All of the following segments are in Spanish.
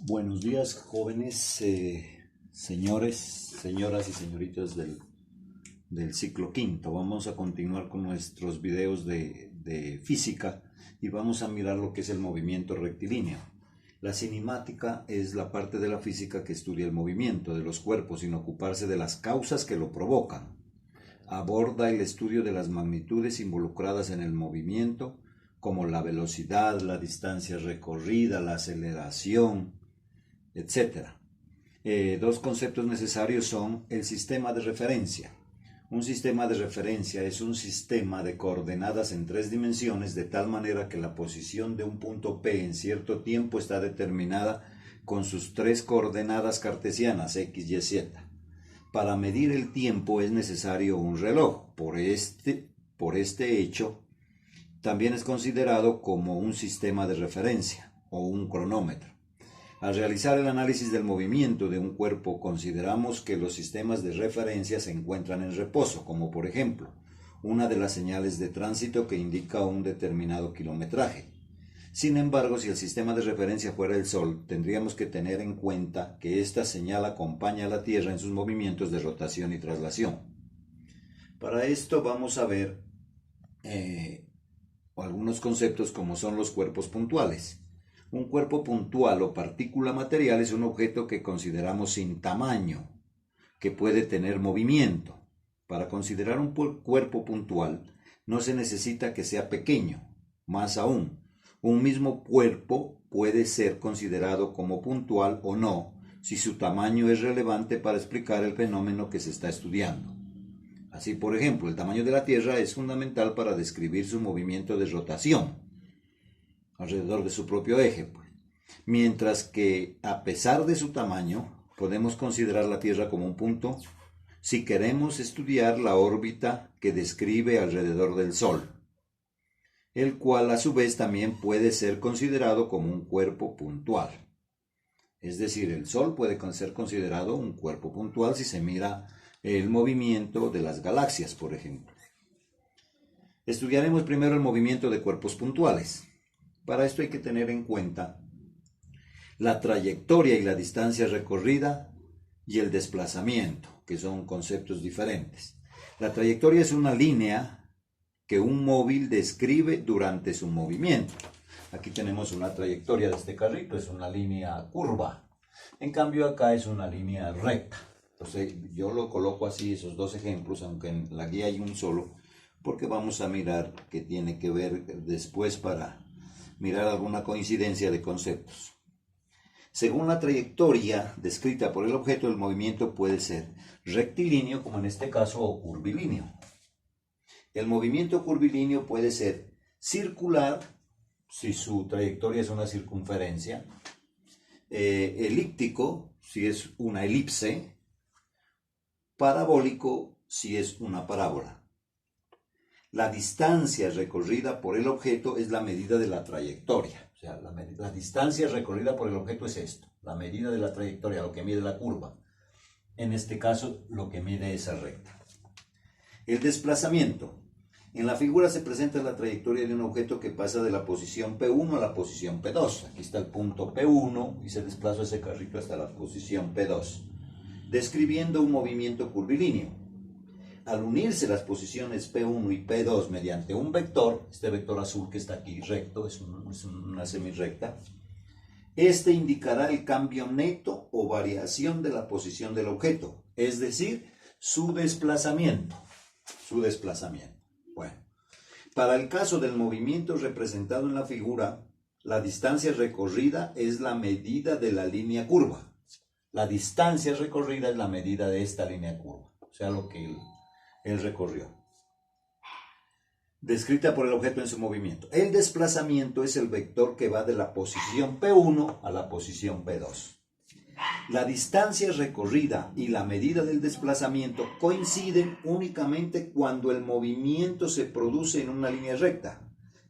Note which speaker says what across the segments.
Speaker 1: Buenos días, jóvenes, señores, señoras y señoritas del ciclo quinto. Vamos a continuar con nuestros videos de física y vamos a mirar lo que es el movimiento rectilíneo. La cinemática es la parte de la física que estudia el movimiento de los cuerpos sin ocuparse de las causas que lo provocan. Aborda el estudio de las magnitudes involucradas en el movimiento, como la velocidad, la distancia recorrida, la aceleración, etc. Dos conceptos necesarios son el sistema de referencia. Un sistema de referencia es un sistema de coordenadas en tres dimensiones de tal manera que la posición de un punto P en cierto tiempo está determinada con sus tres coordenadas cartesianas X, Y, Z. Para medir el tiempo es necesario un reloj. Por este hecho, también es considerado como un sistema de referencia o un cronómetro. Al realizar el análisis del movimiento de un cuerpo, consideramos que los sistemas de referencia se encuentran en reposo, como por ejemplo, una de las señales de tránsito que indica un determinado kilometraje. Sin embargo, si el sistema de referencia fuera el Sol, tendríamos que tener en cuenta que esta señal acompaña a la Tierra en sus movimientos de rotación y traslación. Para esto vamos a ver algunos conceptos como son los cuerpos puntuales. Un cuerpo puntual o partícula material es un objeto que consideramos sin tamaño, que puede tener movimiento. Para considerar un cuerpo puntual no se necesita que sea pequeño. Más aún, un mismo cuerpo puede ser considerado como puntual o no, si su tamaño es relevante para explicar el fenómeno que se está estudiando. Así, por ejemplo, el tamaño de la Tierra es fundamental para describir su movimiento de rotación alrededor de su propio eje, mientras que a pesar de su tamaño podemos considerar la Tierra como un punto si queremos estudiar la órbita que describe alrededor del Sol, el cual a su vez también puede ser considerado como un cuerpo puntual. Es decir, el Sol puede ser considerado un cuerpo puntual si se mira el movimiento de las galaxias, por ejemplo. Estudiaremos primero el movimiento de cuerpos puntuales. Para esto hay que tener en cuenta la trayectoria y la distancia recorrida y el desplazamiento, que son conceptos diferentes. La trayectoria es una línea que un móvil describe durante su movimiento. Aquí tenemos una trayectoria de este carrito, es una línea curva. En cambio acá es una línea recta. Entonces yo lo coloco así, esos dos ejemplos, aunque en la guía hay un solo, porque vamos a mirar qué tiene que ver después para mirar alguna coincidencia de conceptos. Según la trayectoria descrita por el objeto, el movimiento puede ser rectilíneo, como en este caso, o curvilíneo. El movimiento curvilíneo puede ser circular, si su trayectoria es una circunferencia, elíptico, si es una elipse, parabólico, si es una parábola. La distancia recorrida por el objeto es la medida de la trayectoria. O sea, la distancia recorrida por el objeto es esto, la medida de la trayectoria, lo que mide la curva. En este caso, lo que mide esa recta. El desplazamiento. En la figura se presenta la trayectoria de un objeto que pasa de la posición P1 a la posición P2. Aquí está el punto P1 y se desplaza ese carrito hasta la posición P2, describiendo un movimiento curvilíneo. Al unirse las posiciones P1 y P2 mediante un vector, este vector azul que está aquí recto, es una semirrecta, este indicará el cambio neto o variación de la posición del objeto, es decir, su desplazamiento. Bueno, para el caso del movimiento representado en la figura, la distancia recorrida es la medida de la línea curva. La distancia recorrida es la medida de esta línea curva, o sea, lo que él recorrió, descrita por el objeto en su movimiento. El desplazamiento es el vector que va de la posición P1 a la posición P2. La distancia recorrida y la medida del desplazamiento coinciden únicamente cuando el movimiento se produce en una línea recta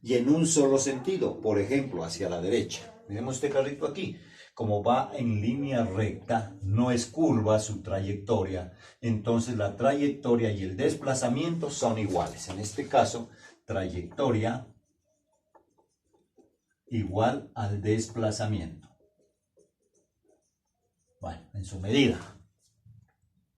Speaker 1: y en un solo sentido, por ejemplo, hacia la derecha. Miremos este carrito aquí. Como va en línea recta, no es curva su trayectoria, entonces la trayectoria y el desplazamiento son iguales. En este caso, trayectoria igual al desplazamiento. bueno, en su medida.